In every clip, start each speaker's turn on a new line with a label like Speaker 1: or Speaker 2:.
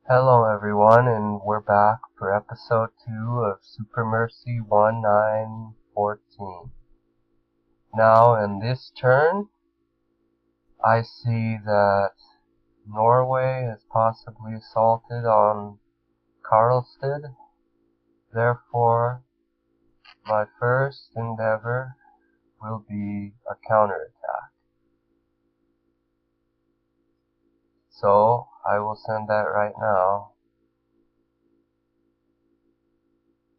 Speaker 1: Hello everyone, and we're back for episode 2 of Supremarcy 1914. Now in this turn, I see that Norway has possibly assaulted on Karlstad. Therefore, my first endeavor will be a counterattack. So, I will send that right now.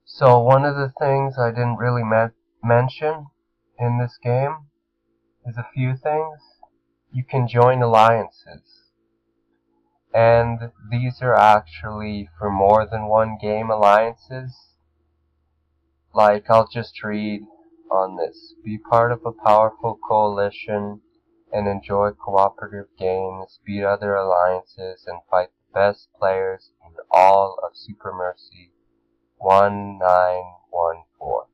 Speaker 1: So one of the things I didn't really mention in this game is a few things. You can join alliances, and these are actually for more than one game alliances. Like, I'll just read on this. Be part of a powerful coalition and enjoy cooperative games, beat other alliances, and fight the best players in all of Supremarcy 1914.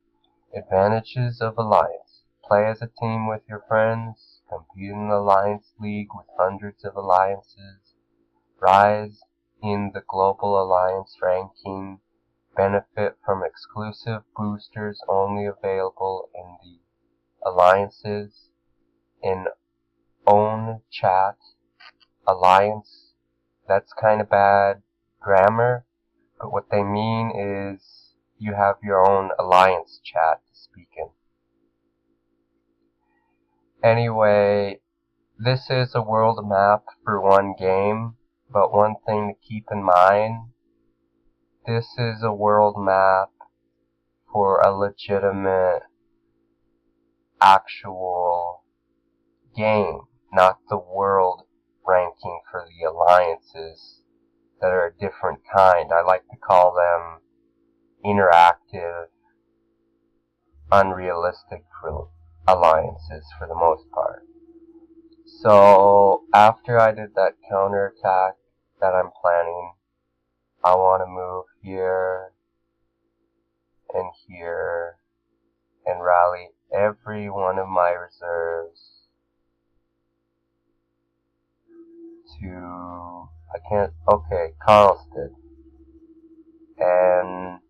Speaker 1: Advantages of alliance. Play as a team with your friends. Compete in an alliance league with hundreds of alliances. Rise in the global alliance ranking. Benefit from exclusive boosters only available in the alliances. In own chat. Alliance. That's kind of bad grammar, but what they mean is you have your own alliance chat to speak in. Anyway, this is a world map for one game, but one thing to keep in mind, this is a world map for a legitimate, actual game, not the world ranking for the alliances that are a different kind. I like to call them interactive, unrealistic alliances for the most part. So after I did that counterattack that I'm planning, I want to move here and here and rally every one of my reserves to, Karlstad. And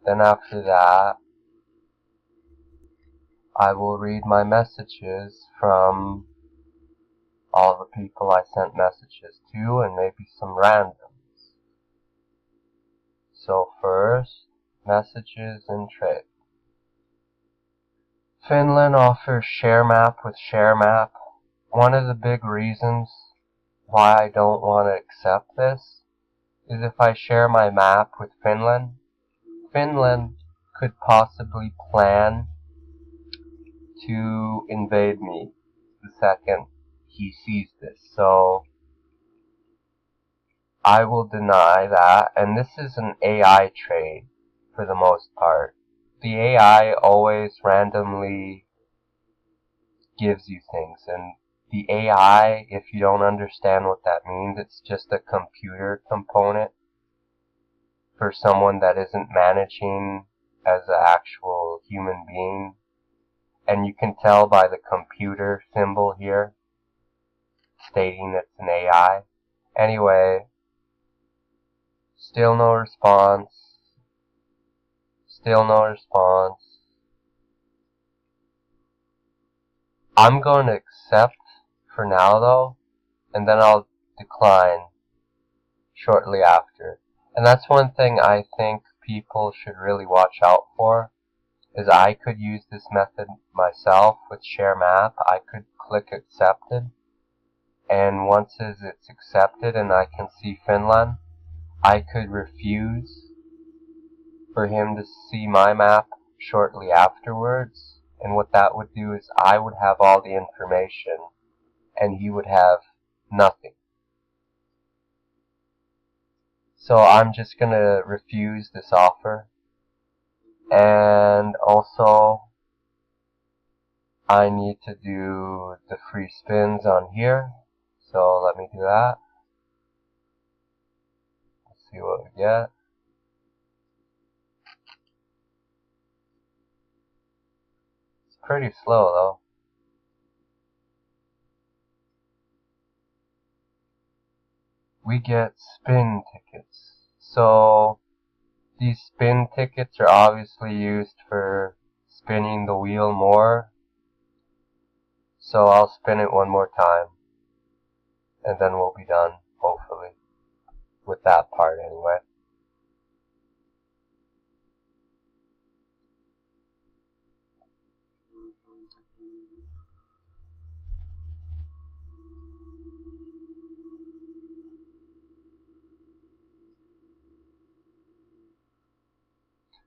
Speaker 1: then after that, I will read my messages from all the people I sent messages to, and maybe some randoms. So first, messages and trade. Finland offers share map with share map. One of the big reasons why I don't want to accept this is if I share my map with Finland, Finland could possibly plan to invade me the second he sees this. So I will deny that, and this is an AI trade for the most part. The AI always randomly gives you things, and the AI, if you don't understand what that means, it's just a computer component for someone that isn't managing as an actual human being. And you can tell by the computer symbol here stating it's an AI. Anyway, still no response. Still no response. I'm going to accept for now though, and then I'll decline shortly after. And that's one thing I think people should really watch out for, is I could use this method myself with share map. I could click accepted, and once it's accepted and I can see Finland, I could refuse for him to see my map shortly afterwards, and what that would do is I would have all the information and he would have nothing. So I'm just gonna refuse this offer. And also, I need to do the free spins on here. So let me do that. Let's see what we get. It's pretty slow though. we get spin tickets. So these spin tickets are obviously used for spinning the wheel more. So I'll spin it one more time, and then we'll be done, hopefully, with that part anyway.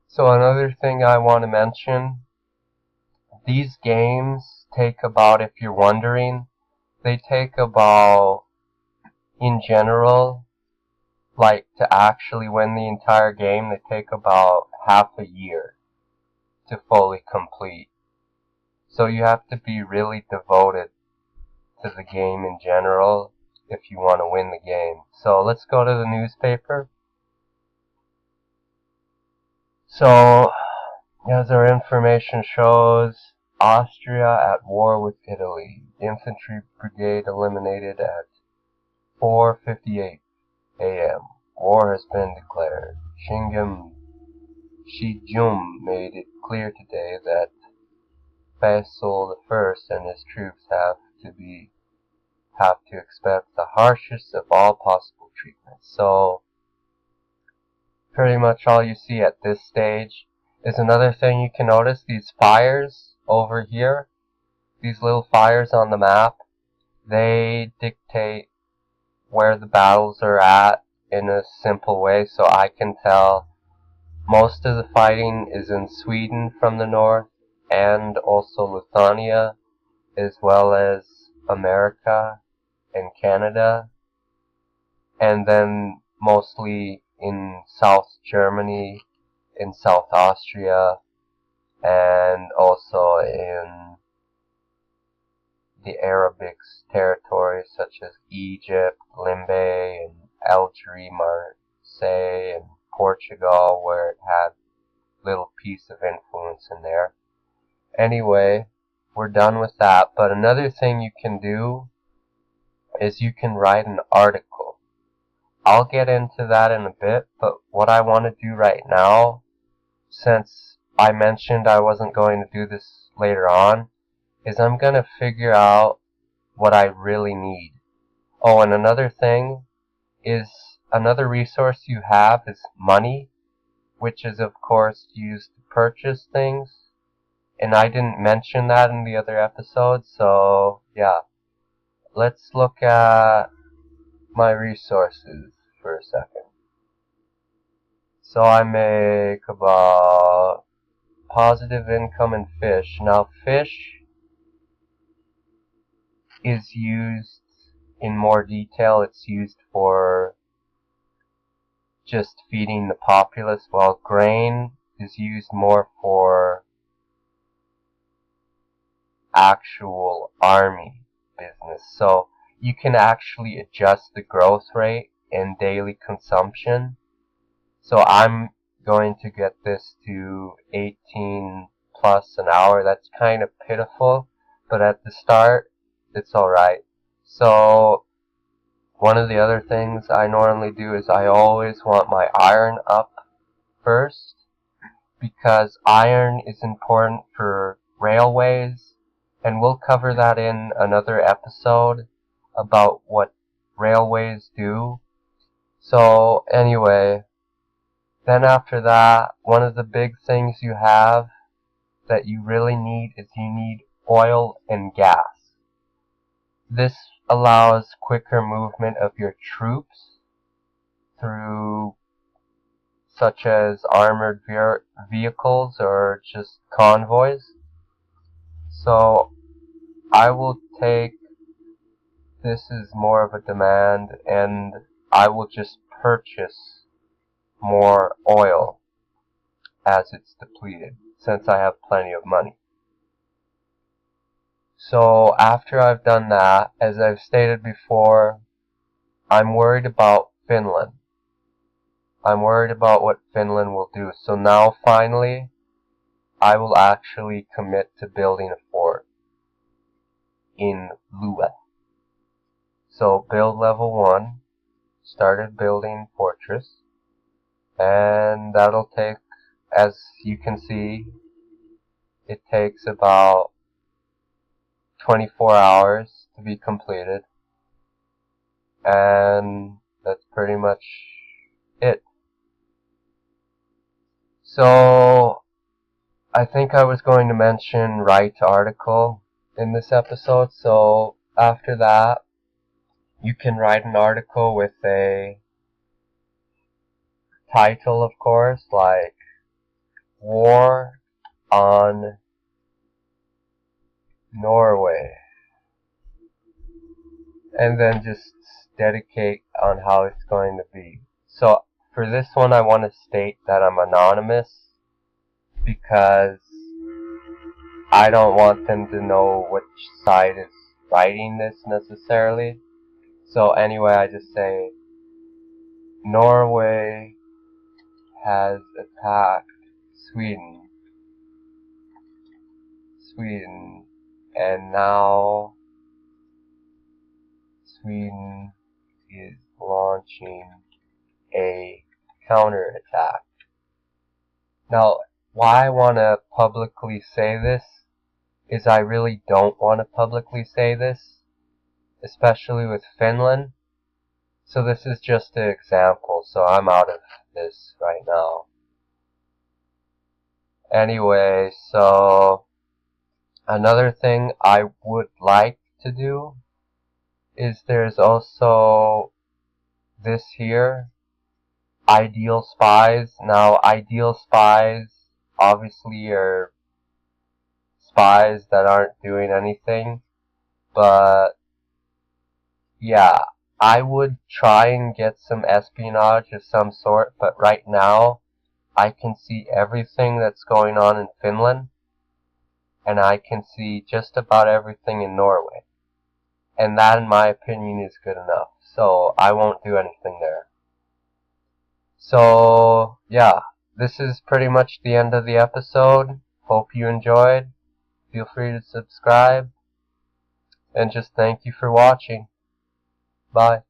Speaker 1: So another thing I want to mention, these games take about, if you're wondering, they take about, in general, like to actually win the entire game, they take about half a year to fully complete. So you have to be really devoted to the game in general if you want to win the game. So let's go to the newspaper. So, as our information shows, Austria at war with Italy. Infantry brigade eliminated at 4:58 a.m. War has been declared. Xi Jun made it clear today that Faisal I and his troops have to expect the harshest of all possible treatments. So pretty much all you see at this stage is another thing you can notice, these fires over here, these little fires on the map, they dictate where the battles are at in a simple way, so I can tell most of the fighting is in Sweden from the north, and also Lithuania, as well as America and Canada, and then mostly in South Germany, in South Austria, and also in the Arabic territories such as Egypt, Limbe, and Algeria, Marseille, and Portugal, where it had little piece of influence in there. Anyway, we're done with that, but another thing you can do is you can write an article. I'll get into that in a bit, but what I want to do right now, since I mentioned I wasn't going to do this later on, is I'm going to figure out what I really need. Oh, and another thing is, another resource you have is money, which is of course used to purchase things, and I didn't mention that in the other episode, so yeah. Let's look at my resources for a second. So I make about positive income in fish. Now fish is used in more detail. It's used for just feeding the populace, while grain is used more for actual army business. So you can actually adjust the growth rate and daily consumption. So I'm going to get this to 18 plus an hour. That's kind of pitiful, but at the start, it's alright. So one of the other things I normally do is I always want my iron up first, because iron is important for railways, and we'll cover that in another episode about what railways do. So anyway, then after that, one of the big things you have that you really need is you need oil and gas. This allows quicker movement of your troops through such as armored vehicles or just convoys. So I will take, this is more of a demand, and I will just purchase more oil as it's depleted, since I have plenty of money. So after I've done that, as I've stated before, I'm worried about Finland. I'm worried about what Finland will do. So now finally, I will actually commit to building a fort in Lue. So build level 1. started building fortress, and that'll take, as you can see, it takes about 24 hours to be completed, and that's pretty much it. So I think I was going to mention write article in this episode, so after that you can write an article with a title, of course, like War on Norway, and then just dedicate on how it's going to be. So for this one I want to state that I'm anonymous because I don't want them to know which side is writing this necessarily. So anyway, I just say Norway has attacked Sweden, and now Sweden is launching a counterattack. Now, why I want to publicly say this is I really don't want to publicly say this, especially with Finland. So this is just an example, so I'm out of this right now. Anyway, so another thing I would like to do is there's also this here, ideal spies. Now, ideal spies obviously are spies that aren't doing anything, but yeah, I would try and get some espionage of some sort, but right now I can see everything that's going on in Finland, and I can see just about everything in Norway. And that, in my opinion, is good enough. So I won't do anything there. So, yeah, this is pretty much the end of the episode. Hope you enjoyed. Feel free to subscribe. And just thank you for watching. Bye.